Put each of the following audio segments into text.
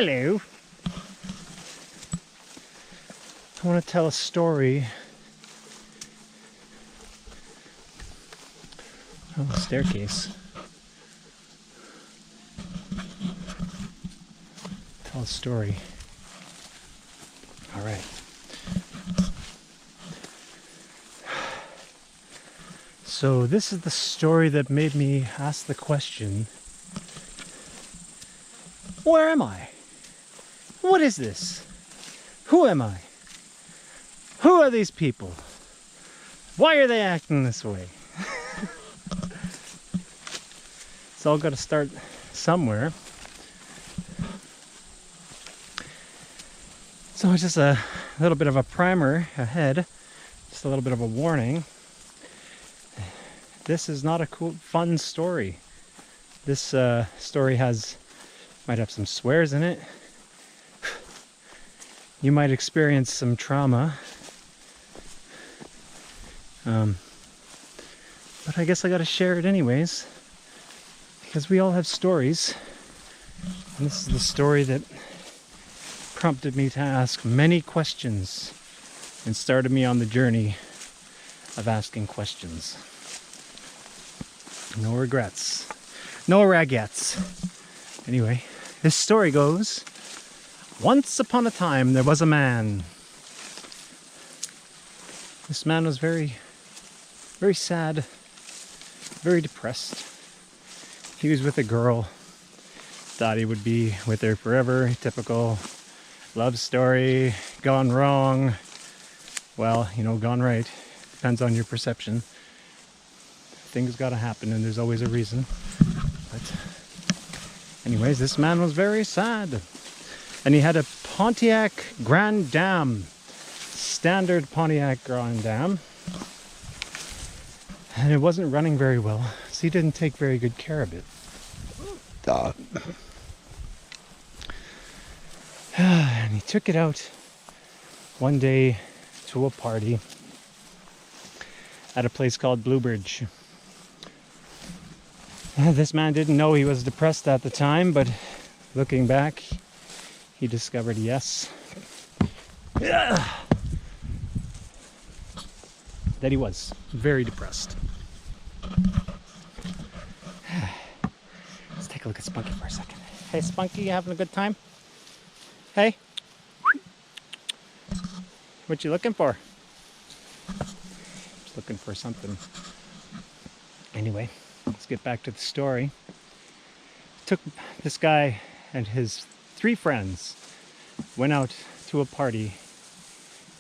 Hello. I want to tell a story. Oh, staircase. Tell a story. All right. So this is the story that made me ask the question, where am I? What is this? Who am I? Who are these people? Why are they acting this way? It's all got to start somewhere. So just a little bit of a primer ahead, just a little bit of a warning. This is not a cool, fun story. This story might have some swears in it. You might experience some trauma. But I guess I gotta share it anyways, because we all have stories. And this is the story that prompted me to ask many questions and started me on the journey of asking questions. No regrets. No ragettes. Anyway, this story goes, once upon a time there was a man. This man was very, very sad, very depressed. He was with a girl, thought he would be with her forever. Typical love story, gone wrong. Well, you know, gone right. Depends on your perception. Things gotta happen and there's always a reason. But anyways, this man was very sad. And he had a Pontiac Grand Dam. Standard Pontiac Grand Dam. And it wasn't running very well, so he didn't take very good care of it. And he took it out one day to a party at a place called Bluebridge. This man didn't know he was depressed at the time, but looking back, he discovered yes, that he was very depressed. Let's take a look at Spunky for a second. Hey Spunky, you having a good time? Hey? What you looking for? Just looking for something. Anyway, let's get back to the story. Took this guy and his 3 friends went out to a party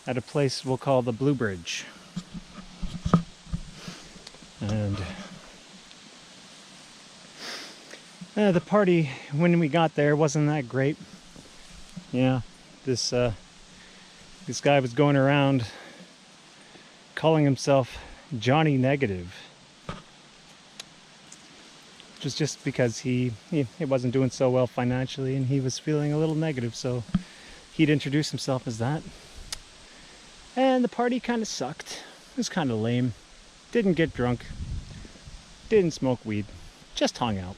at a place we'll call the Bluebridge. And the party, when we got there, wasn't that great. Yeah, this guy was going around calling himself Johnny Negative. Which was just because he wasn't doing so well financially and he was feeling a little negative, so he'd introduce himself as that. And the party kind of sucked. It was kind of lame. Didn't get drunk. Didn't smoke weed. Just hung out.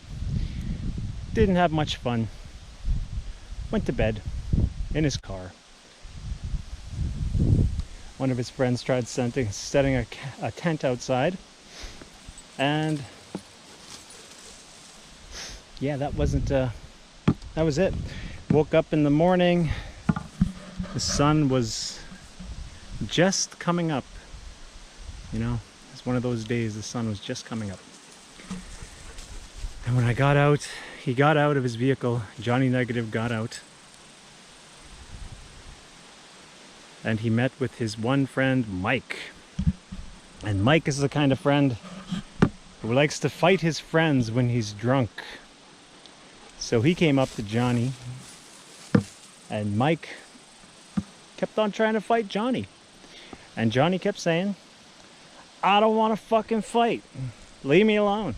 Didn't have much fun. Went to bed in his car. One of his friends tried setting a tent outside, and yeah, that was it. Woke up in the morning, the sun was just coming up. You know, it's one of those days the sun was just coming up. And when I got out, he got out of his vehicle, Johnny Negative got out. And he met with his one friend, Mike. And Mike is the kind of friend who likes to fight his friends when he's drunk. So he came up to Johnny, and Mike kept on trying to fight Johnny. And Johnny kept saying, I don't want to fucking fight. Leave me alone.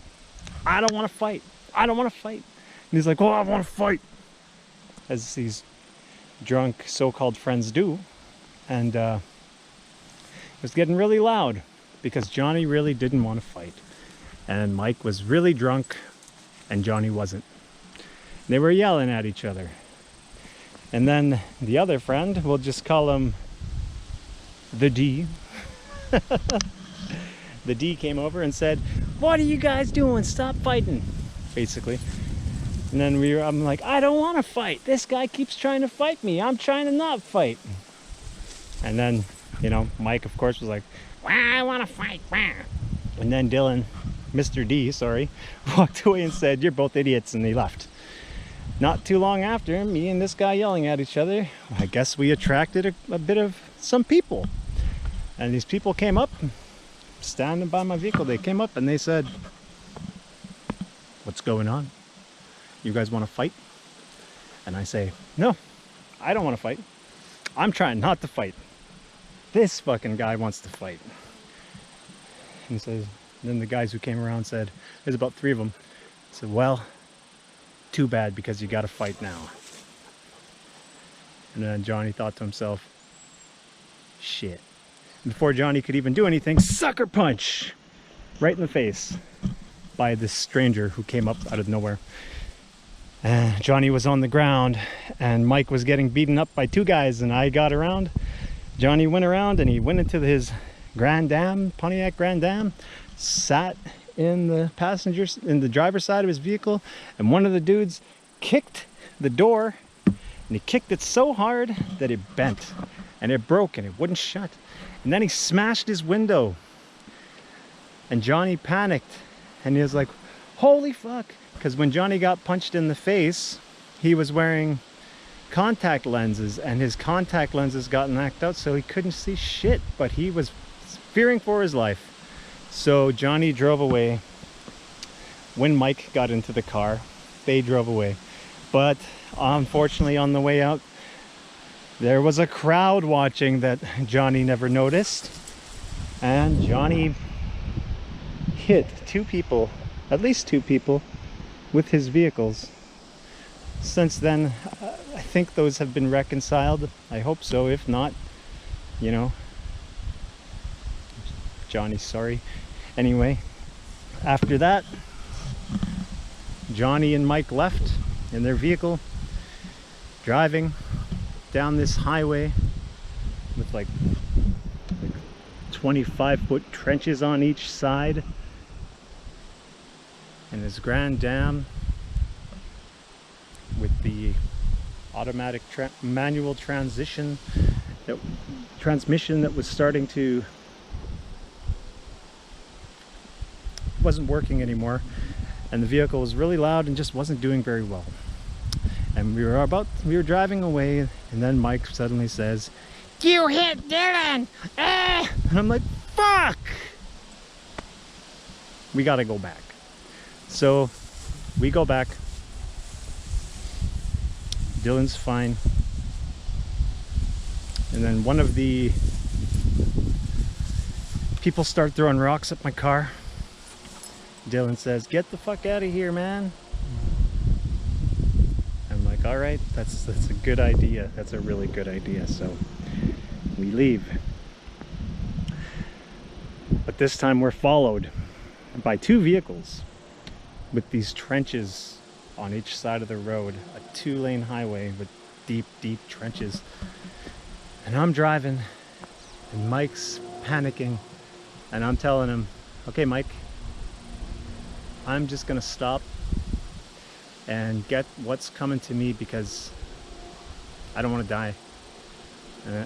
I don't want to fight. I don't want to fight. And he's like, oh, I want to fight. As these drunk so-called friends do. And it was getting really loud because Johnny really didn't want to fight. And Mike was really drunk and Johnny wasn't. They were yelling at each other. And then the other friend, we'll just call him the D. The D came over and said, "What are you guys doing? Stop fighting," basically. And then I'm like, "I don't want to fight. This guy keeps trying to fight me. I'm trying to not fight." And then, you know, Mike, of course, was like, "Well, I want to fight." And then Dylan, Mr. D, sorry, walked away and said, "You're both idiots," and he left. Not too long after, me and this guy yelling at each other, I guess we attracted a bit of some people. And these people came up, standing by my vehicle. They came up and they said, "What's going on? You guys want to fight?" And I say, "No, I don't want to fight. I'm trying not to fight. This fucking guy wants to fight." And then the guys who came around said, there's about 3 of them, said, "Well, too bad, because you got to fight now." And then Johnny thought to himself, shit. And before Johnny could even do anything, sucker punch right in the face by this stranger who came up out of nowhere. Johnny was on the ground and Mike was getting beaten up by 2 guys, and I got around. Johnny went around and he went into his Grand Am, Pontiac Grand Am, sat in the driver's side of his vehicle, and one of the dudes kicked the door, and he kicked it so hard that it bent and it broke and it wouldn't shut. And then he smashed his window, and Johnny panicked and he was like, "Holy fuck," because when Johnny got punched in the face, he was wearing contact lenses and his contact lenses got knocked out, so he couldn't see shit, but he was fearing for his life. So Johnny drove away. When Mike got into the car, they drove away. But unfortunately, on the way out, there was a crowd watching that Johnny never noticed. And Johnny hit 2 people, at least 2 people, with his vehicles. Since then, I think those have been reconciled. I hope so. If not, you know, Johnny's sorry. Anyway, after that, Johnny and Mike left in their vehicle, driving down this highway with like 25-foot trenches on each side, and this Grand Dam with the automatic manual transmission that was starting to wasn't working anymore, and the vehicle was really loud and just wasn't doing very well. And we were driving away, and then Mike suddenly says, "You hit Dylan!" Ah! And I'm like, fuck! We gotta go back. So we go back. Dylan's fine. And then one of the people start throwing rocks at my car. Dylan says, "Get the fuck out of here, man." I'm like, all right, that's a good idea. That's a really good idea. So we leave. But this time we're followed by 2 vehicles with these trenches on each side of the road, a 2-lane highway with deep, deep trenches. And I'm driving, and Mike's panicking, and I'm telling him, "Okay, Mike, I'm just gonna stop and get what's coming to me, because I don't want to die.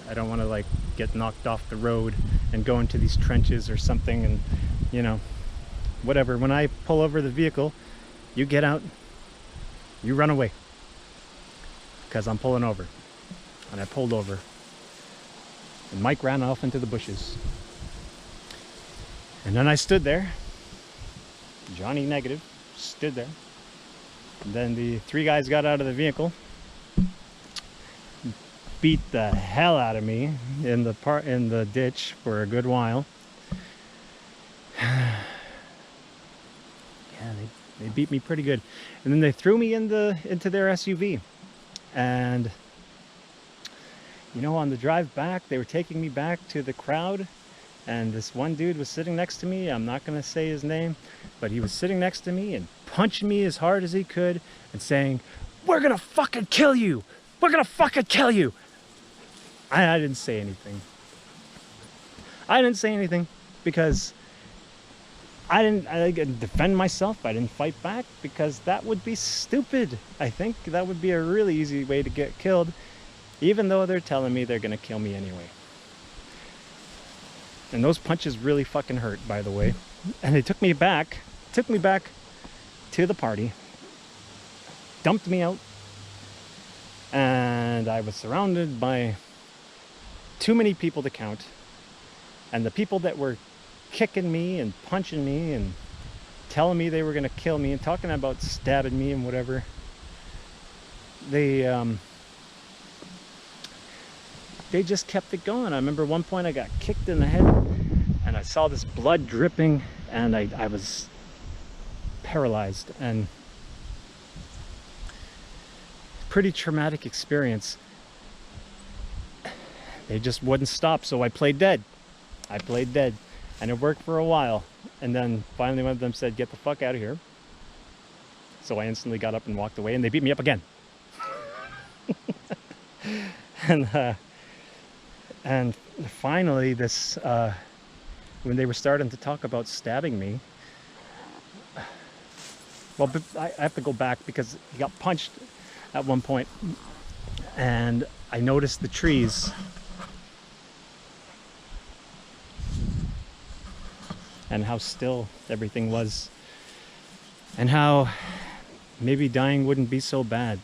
I don't want to like get knocked off the road and go into these trenches or something, and you know, whatever. When I pull over the vehicle, you get out, you run away, because I'm pulling over." And I pulled over, and Mike ran off into the bushes. And then I stood there, Johnny negative, stood there. And then the 3 guys got out of the vehicle, beat the hell out of me in the ditch for a good while. Yeah, they beat me pretty good. And then they threw me into their SUV. And you know, on the drive back, they were taking me back to the crowd, and this one dude was sitting next to me. I'm not gonna say his name, but he was sitting next to me and punching me as hard as he could and saying, "We're gonna fucking kill you. We're gonna fucking kill you. I didn't say anything. I didn't say anything because I didn't defend myself. I didn't fight back because that would be stupid. I think that would be a really easy way to get killed, even though they're telling me they're gonna kill me anyway. And those punches really fucking hurt, by the way. And they took me back to the party, dumped me out, and I was surrounded by too many people to count. And the people that were kicking me and punching me and telling me they were gonna kill me and talking about stabbing me and whatever, they just kept it going. I remember one point I got kicked in the head and I saw this blood dripping and I was paralyzed, and pretty traumatic experience. They just wouldn't stop, so I played dead. And it worked for a while, and then finally one of them said, "Get the fuck out of here." So I instantly got up and walked away, and they beat me up again. And finally this when they were starting to talk about stabbing me, well, I have to go back because he got punched at one point, and I noticed the trees, and how still everything was, and how maybe dying wouldn't be so bad.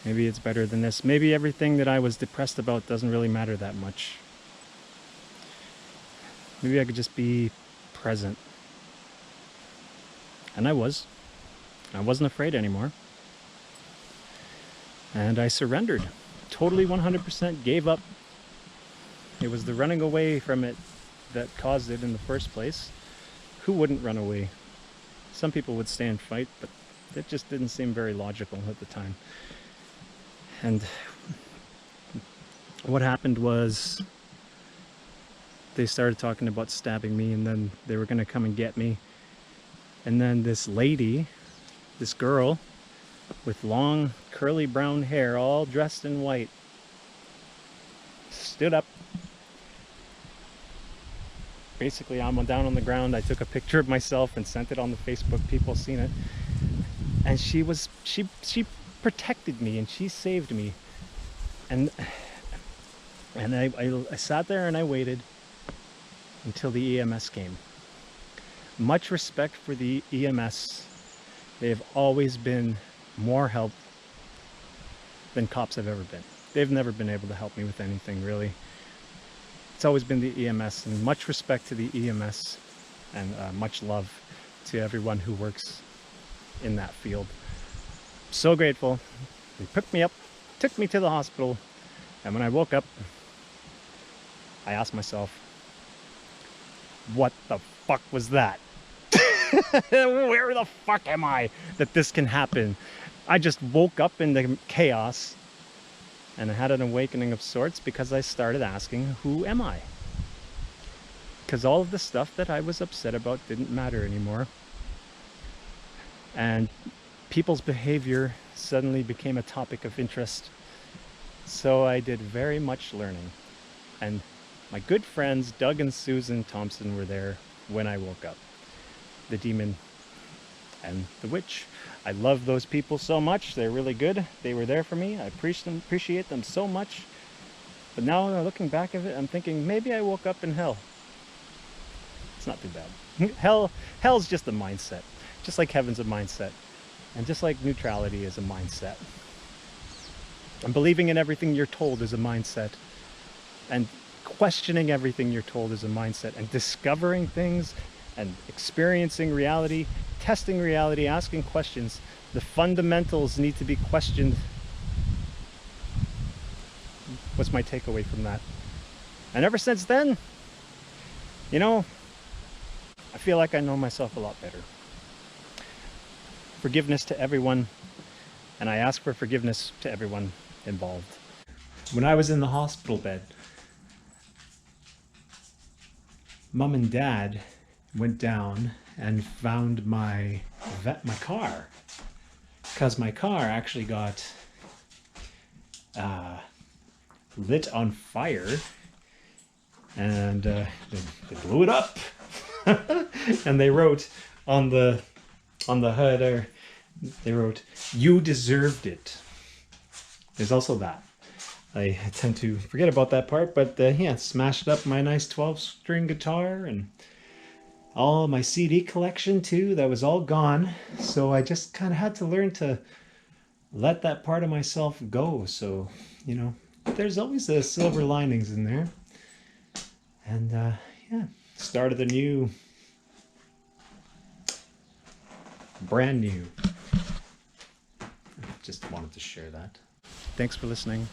Maybe it's better than this. Maybe everything that I was depressed about doesn't really matter that much. Maybe I could just be present. And I was. I wasn't afraid anymore. And I surrendered. Totally 100% gave up. It was the running away from it that caused it in the first place. Who wouldn't run away? Some people would stay and fight, but it just didn't seem very logical at the time. And what happened was they started talking about stabbing me, and then they were going to come and get me. And then this lady, this girl with long curly brown hair, all dressed in white, stood up. Basically, I'm down on the ground. I took a picture of myself and sent it on the Facebook. People seen it. And she protected me, and she saved me. And I sat there and I waited until the EMS came. Much respect for the EMS. They have always been more help than cops have ever been. They've never been able to help me with anything, really. It's always been the EMS, and much respect to the EMS, and much love to everyone who works in that field. So grateful. They picked me up, took me to the hospital, and when I woke up, I asked myself, what the fuck was that? Where the fuck am I that this can happen? I just woke up in the chaos, and I had an awakening of sorts because I started asking, who am I? Because all of the stuff that I was upset about didn't matter anymore. And people's behavior suddenly became a topic of interest. So I did very much learning. And my good friends, Doug and Susan Thompson, were there when I woke up. The demon and the witch. I love those people so much. They're really good. They were there for me. I appreciate them so much. But now looking back at it, I'm thinking maybe I woke up in hell. It's not too bad. Hell's just a mindset. Just like heaven's a mindset. And just like neutrality is a mindset. And believing in everything you're told is a mindset. And questioning everything you're told is a mindset. And discovering things and experiencing reality, testing reality, asking questions. The fundamentals need to be questioned. What's my takeaway from that? And ever since then, you know, I feel like I know myself a lot better. Forgiveness to everyone, and I ask for forgiveness to everyone involved. When I was in the hospital bed, Mom and Dad went down and found my car. because my car actually got lit on fire, and they blew it up. And they wrote on the hood, or they wrote, "You deserved it." There's also that. I tend to forget about that part, but yeah, smashed up my nice 12-string guitar and all my CD collection too. That was all gone. So I just kind of had to learn to let that part of myself go. So, you know, there's always the silver linings in there. And yeah, started a new, brand new. Just wanted to share that. Thanks for listening.